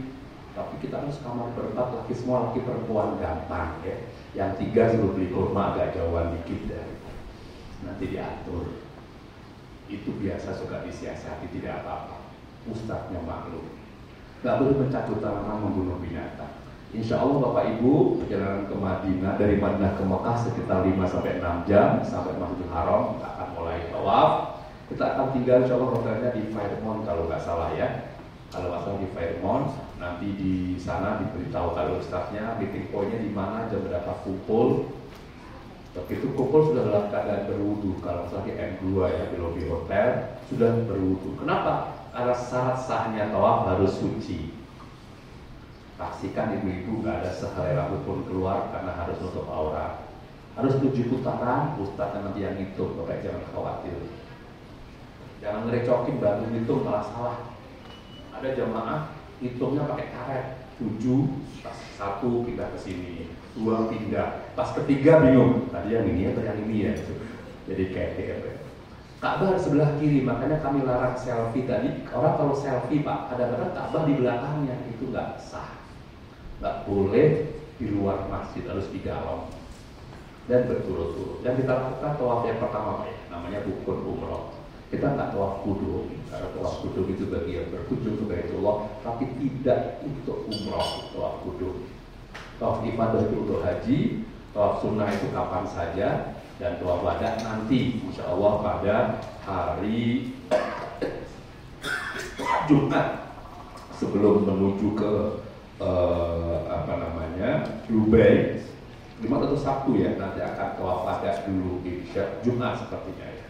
tapi kita harus kamar berempat, laki semua, laki perempuan, gampang ya. Yang 3 suruh beli kurma agak jauhan dikit dari nanti diatur. Itu biasa suka disiasati, tidak apa-apa. Ustaznya maklum. Gak boleh mencabut tanaman, membunuh binatang. Insya Allah Bapak Ibu, perjalanan ke Madinah, dari Madinah ke Mekah sekitar 5-6 jam sampai Masjidil Haram. Kita akan mulai tawaf. Kita akan tinggal insya Allah hotelnya di Fairmont kalau nggak salah ya. Kalau nggak salah di Fairmont, nanti di sana diberitahu kalau ustaznya meeting pointnya di mana, jam berapa kumpul. Begitu kumpul sudah dalam keadaan berwudu. Kalau misalnya di M2 ya, di lobi hotel sudah berwudu. Kenapa? Karena syarat sahnya tawaf harus suci. Pastikan ibu-ibu nggak ada sehelai rambut pun keluar karena harus nutup aurat. Harus 7 putaran, ustaznya nanti yang hitung, Bapak jangan khawatir. Jangan ngerecokin bantu hitung malah salah. Ada jamaah hitungnya pakai karet, 7, pas 1 pindah ke sini, 2 pindah, pas ketiga bingung, tadi yang ini atau yang ini ya. Jadi kayak Ka'bah sebelah kiri, makanya kami larang selfie tadi. Orang kalau selfie Pak, kadang-kadang Ka'bah di belakangnya, itu nggak sah. Nggak boleh di luar masjid, harus di dalam dan berturut-turut. Dan kita lakukan tawaf yang pertama ya, namanya rukun umroh. Kita nggak tawaf kudum, karena tawaf kudum itu bagi yang berkunjung ke Baitullah, tapi tidak untuk umroh. Tawaf kudum, tawaf ibadah itu untuk haji, tawaf sunnah itu kapan saja, dan tawaf wada nanti, insya Allah pada hari Jumat sebelum menuju ke Dubai, Jumat atau Sabtu ya, nanti akan tawaf wada dulu, insya Jumat sepertinya ya.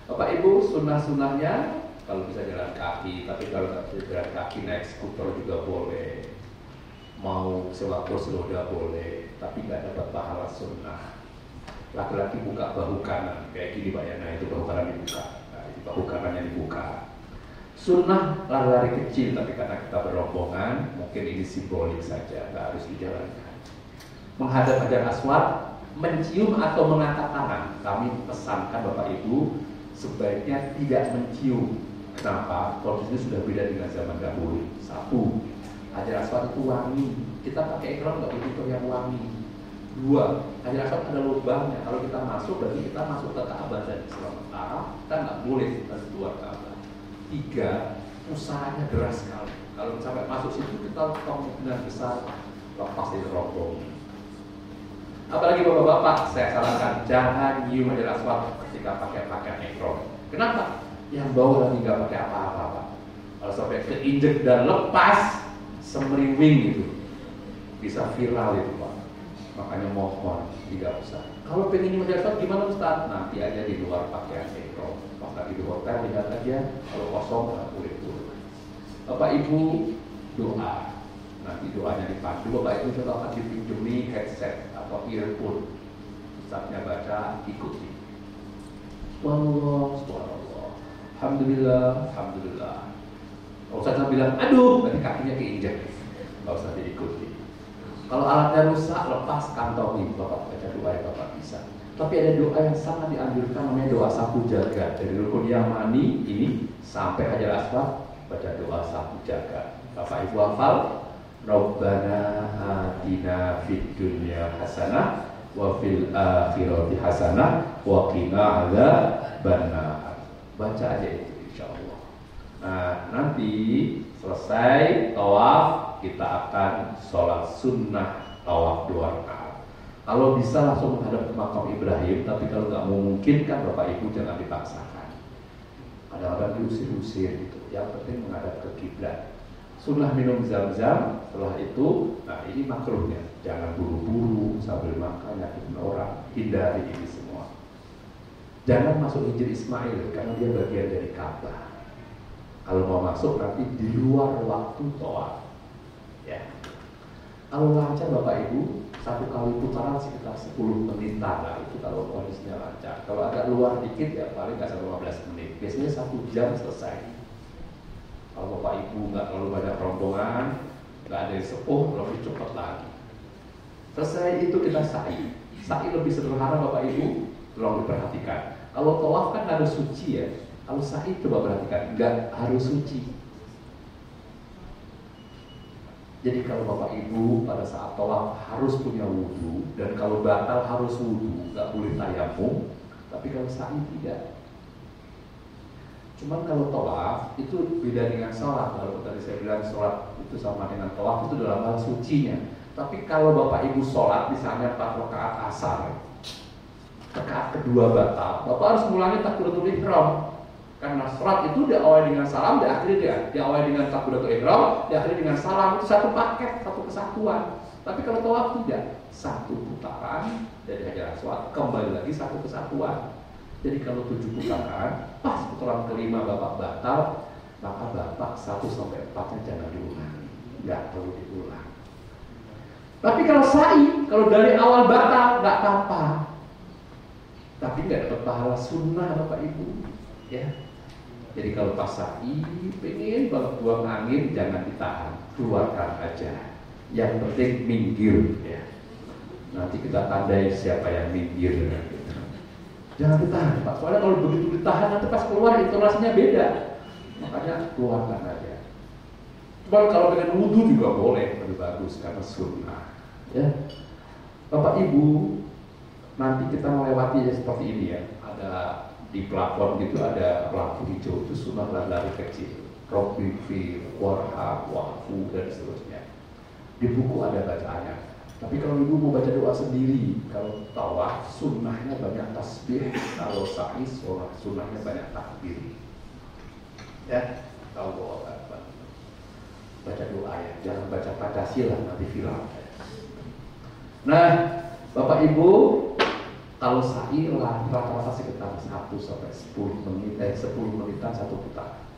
Bapak Ibu, sunnah-sunnahnya kalau bisa jalan kaki, tapi kalau nggak bisa jalan kaki naik skuter juga boleh, mau sewa kursi roda boleh, tapi nggak dapat pahala sunnah. Laki-laki buka bahu kanan kayak gini Pak ya, nah itu bahu kanan dibuka, nah itu bahu kanannya dibuka. Sunnah lari-lari kecil, tapi karena kita berombongan mungkin ini simbolik saja, nggak harus dijalankan. Menghadap Hajar Aswad, mencium atau mengangkat tangan, kami pesankan Bapak Ibu sebaiknya tidak mencium. Kenapa? Kondisinya sudah beda dengan zaman dahulu. 1, Hajar Aswad itu wangi, kita pakai ikram nggak butuh yang wangi. 2, Hajar Aswad ada lubangnya, kalau kita masuk berarti kita masuk ke Ka'bah, dan sementara kita nggak boleh keluar Ka'bah. 3, usahanya deras sekali. Kalau sampai masuk situ kita kemungkinan besar lepas dari rombong. Apalagi bapak-bapak, saya sarankan jangan nyium Hajar Aswad ketika pakai pakaian ihram. Kenapa? Yang bawah lagi nggak pakai apa-apa Pak. Kalau sampai keinjek dan lepas, semeriwing itu bisa viral itu Pak. Makanya mohon tidak usah. Kalau pengen nyium Hajar Aswad gimana Ustaz? Nanti aja di luar pakaian ihram. Pas lagi di hotel lihat aja, kalau kosong nggak boleh turun. Bapak Ibu doa. Nanti doanya dipandu, Bapak Ibu juga akan dipinjami headset atau earphone. Ustaznya baca, ikuti. Subhanallah, subhanallah, alhamdulillah, alhamdulillah. Kalau Ustaznya bilang, aduh, berarti kakinya keinjek. Nggak usah diikuti. Kalau alatnya rusak, lepas kantongi. Bapak baca doa yang Bapak bisa. Tapi ada doa yang sangat dianjurkan, namanya doa sapu jaga. Dari rukun Yamani ini sampai Hajar Aswad, baca doa sapu jaga. Bapak Ibu hafal? Rabbana atina fid dunya hasanah wa fil akhirati hasanah wa qina adzabannar. Baca aja itu insyaallah. Nah, nanti selesai tawaf kita akan sholat sunnah tawaf 2 rakaat. Kalau bisa langsung menghadap ke makam Ibrahim, tapi kalau nggak memungkinkan Bapak Ibu jangan dipaksakan. Kadang-kadang diusir-usir gitu. Yang penting menghadap ke kiblat. Sunnah minum zam-zam, setelah itu, nah ini makruhnya. Jangan buru-buru sambil makan nyakitin orang, hindari ini semua. Jangan masuk Hijri Ismail karena dia bagian dari Ka'bah. Kalau mau masuk nanti di luar waktu tawaf. Ya. Kalau lancar Bapak Ibu, 1 kali putaran sekitar 10 menitan lah, itu kalau kondisinya lancar. Kalau agak luar dikit ya paling nggak sampai 15 menit. Biasanya 1 jam selesai. Kalau Bapak Ibu nggak terlalu banyak rombongan, nggak ada yang sepuh, lebih cepat lagi. Selesai itu kita sa'i. Sa'i lebih sederhana Bapak Ibu, tolong diperhatikan. Kalau tawaf kan harus suci ya. Kalau sa'i coba perhatikan, nggak harus suci. Jadi kalau Bapak Ibu pada saat tawaf harus punya wudhu, dan kalau batal harus wudhu, nggak boleh tayamum. Tapi kalau sa'i tidak. Cuman kalau tawaf itu beda dengan sholat. Kalau tadi saya bilang sholat itu sama dengan tawaf itu dalam hal sucinya. Tapi kalau Bapak Ibu sholat misalnya 4 rakaat asar, rakaat kedua batal, Bapak harus mengulangi takbiratul ihram. Karena sholat itu diawali dengan salam, diawali dengan takbiratul ihram, diakhiri dengan salam. Itu satu paket, satu kesatuan. Tapi kalau tawaf tidak, 1 putaran dari Hajar Aswad, kembali lagi 1 kesatuan. Jadi kalau 7 putaran, pas putaran kelima Bapak batal, maka Bapak 1 sampai 4-nya jangan diulangi, nggak perlu diulang. Tapi kalau sa'i, kalau dari awal batal nggak apa-apa, tapi nggak dapat pahala sunnah Bapak Ibu, ya. Jadi kalau pas sa'i, pengen banget buang angin, jangan ditahan, keluarkan aja. Yang penting minggir, ya. Nanti kita tandai siapa yang minggir, gitu. Jangan ditahan Pak, soalnya kalau begitu ditahan nanti pas keluar intonasinya beda. Makanya keluarkan aja. Cuman kalau dengan wudhu juga boleh, lebih bagus karena sunnah. Ya, Bapak Ibu, nanti kita melewati seperti ini ya. Ada di plafon gitu ada lampu hijau, itu sunnah lari kecil, Robbi fi warha wafu dan seterusnya. Di buku ada bacaannya. Tapi kalau ibu mau baca doa sendiri, kalau tawaf sunnahnya banyak tasbih, kalau sa'i sholat sunnahnya banyak takbir. Ya, tahu doa apa? Baca doa ya, jangan baca Pancasila nanti viral. Nah, Bapak Ibu, kalau sa'i rata-rata sekitar 1 sampai 10 menit, 10 menitan 1 putaran.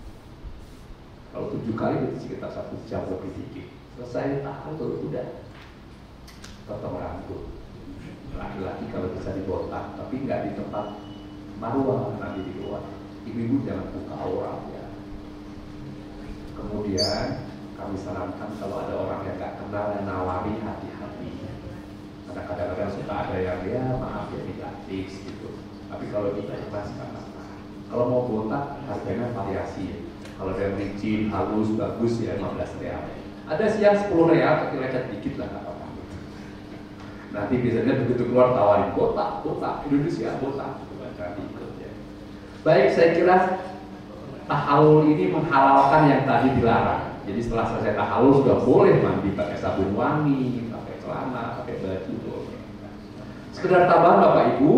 Kalau 7 kali itu sekitar 1 jam lebih dikit. Selesai tahallul udah. Tetap rambut. Laki-laki kalau bisa dibotak, tapi nggak di tempat marwah, nanti di luar. Ibu-ibu jangan buka aurat ya. Kemudian kami sarankan kalau ada orang yang nggak kenal yang nawari, hati-hati. Karena kadang-kadang suka ada yang ya maaf ya tidak fix gitu. Tapi kalau kita ikhlas nggak masalah. Kalau mau botak harganya variasi ya. Kalau ada yang licin, halus, bagus ya 15 real. Ada sih yang 10 real tapi lecet dikit lah apa-apa. Nanti biasanya begitu keluar tawarin botak Indonesia botak. Ya. Baik, saya kira tahallul ini menghalalkan yang tadi dilarang. Jadi setelah selesai tahallul sudah boleh mandi pakai sabun wangi, pakai celana, pakai baju boleh. Sekedar tambahan Bapak Ibu,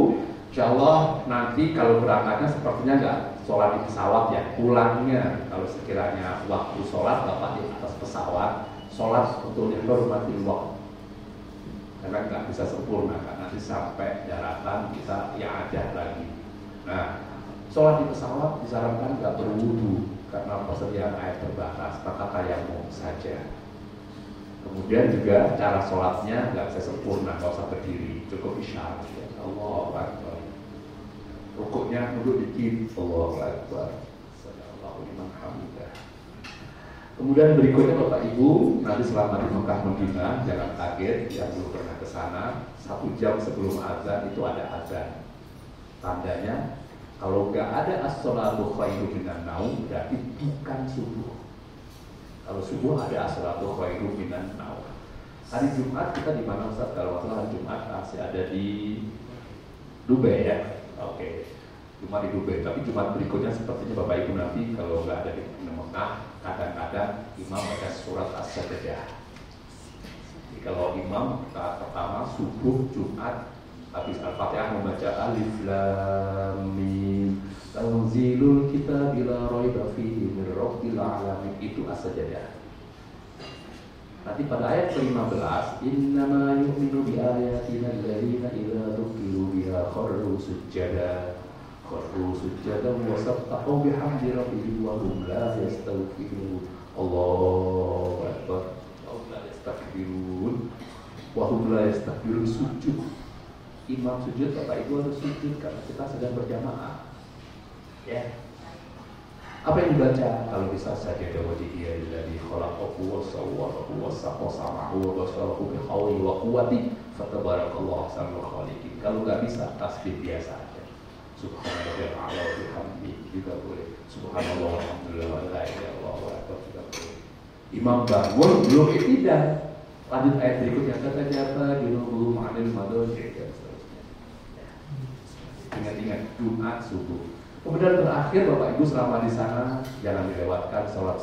insya Allah nanti kalau berangkatnya sepertinya nggak sholat di pesawat ya, pulangnya kalau sekiranya waktu sholat Bapak di atas pesawat, sholat untuk dihormati waktu. Karena nggak bisa sempurna, kan nanti sampai daratan kita yang ada lagi. Nah, sholat di pesawat disarankan nggak berwudu karena persediaan air terbatas, maka tayamum saja. Kemudian juga cara sholatnya nggak bisa sempurna, nggak usah berdiri, cukup isyarat. Ya. Allahu Akbar. Rukuknya duduk dikit, Allahu Akbar. Sallallahu liman hamidah. Kemudian berikutnya Bapak Ibu, nanti selama di Mekah Madinah jangan kaget yang belum pernah ke sana, 1 jam sebelum azan itu ada azan. Tandanya kalau nggak ada as-sholatu khairum minan naum berarti bukan subuh. Kalau subuh ada as-sholatu khairum minan naum. Hari Jumat kita di mana Ustaz? Kalau masalah hari Jumat masih ada di Dubai ya. Oke. Cuma di Dubai, tapi Jumat berikutnya sepertinya Bapak Ibu nanti kalau nggak ada di Mekah, kadang-kadang imam baca surat As-Sajdah. Jadi kalau imam rakaat pertama subuh Jumat habis Al-Fatihah membaca Alif Lam Mim Tanzilul Kitabi la raiba fihi min Rabbil Alamin, itu As-Sajdah. Nanti pada ayat ke-15, innama yu'minu bi ayatina alladziina idza dzukiru biha kharru sujada wa sabbahu bihamdi rabbihim wa hum la yastaghfirun. Allahu akbar. Wa hum la yastaghfirun. Sujud. Imam sujud, Bapak Ibu harus sujud karena kita sedang berjamaah. Ya. Apa yang dibaca? Kalau bisa saja wajhiya alladzi khalaqahu wa sawwarahu wa samahu wa basarahu bi hawli wa quwwati fatabarakallahu ahsanul khaliqin. Kalau nggak bisa tasbih biasa aja. Subhanallahil a'la wa bihamdihi juga boleh. Subhanallah walhamdulillah wa la ilaha illallah wa akbar juga boleh. Imam bangun belum iktidal. Lanjut ayat berikutnya kata japa junubul ma'anil madajid dan seterusnya. Ingat-ingat Jumat subuh. Kemudian terakhir Bapak Ibu selama di sana jangan dilewatkan sholat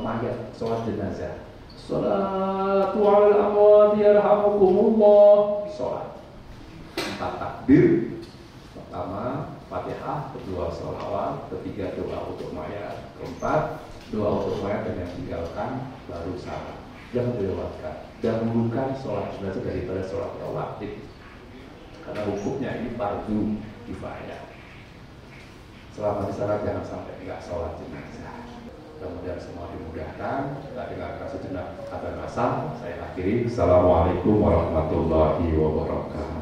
mayat, sholat jenazah. Sholatu 'alal amwat yarhamukumullah. Sholat 4 takbir. Pertama Fatihah, kedua sholawat, ketiga doa untuk mayat, keempat doa untuk mayat dan yang tinggalkan baru salam. Jangan dilewatkan. Dahulukan sholat jenazah daripada sholat rawatib. Karena hukumnya ini fardu kifayah. Selama di sana jangan sampai nggak sholat jenazah. Mudah-mudahan semua dimudahkan. Kita dengarkan sejenak adzan asar. Saya akhiri. Assalamualaikum warahmatullahi wabarakatuh.